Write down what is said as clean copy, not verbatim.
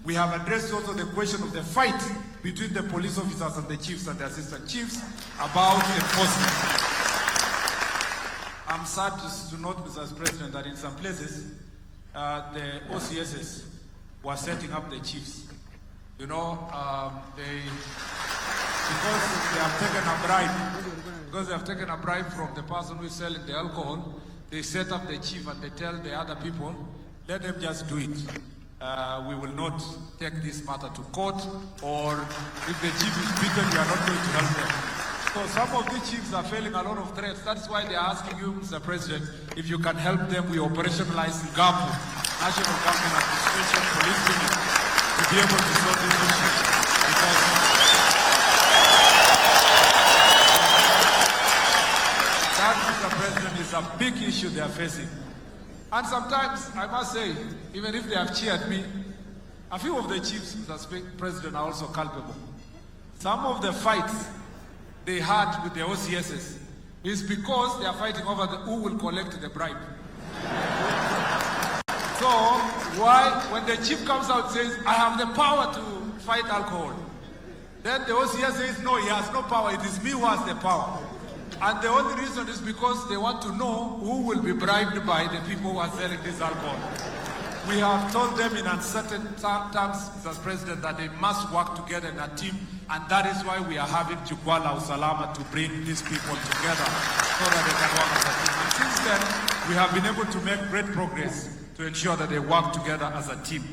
We have addressed also the question of the fight between the police officers and the chiefs and the assistant chiefs about enforcement. I'm sad to note, Mr. President, that in some places, the OCSs were setting up the chiefs. You know, because they have taken a bribe from the person who is selling the alcohol, they set up the chief and they tell the other people, let them just do it. We will not take this matter to court, or if the chief is beaten, we are not going to help them. So some of the chiefs are failing a lot of threats. That's why they are asking you, Mr. President, if you can help them. We operationalize GAPU, National Government Administration Police Unit, to be able to solve this issue. Because that, Mr. President, is a big issue they are facing. And sometimes, I must say, even if they have cheered me, a few of the chiefs, Mr. President, are also culpable. Some of the fights they had with the OCSs is because they are fighting over who will collect the bribe. So, when the chief comes out and says, I have the power to fight alcohol, then the OCS says, no, he has no power, it is me who has the power. And the only reason is because they want to know who will be bribed by the people who are selling this alcohol. We have told them in uncertain terms, Mr. President, that they must work together in a team, and that is why we are having Jukwaa la Usalama to bring these people together so that they can work as a team. And since then, we have been able to make great progress to ensure that they work together as a team.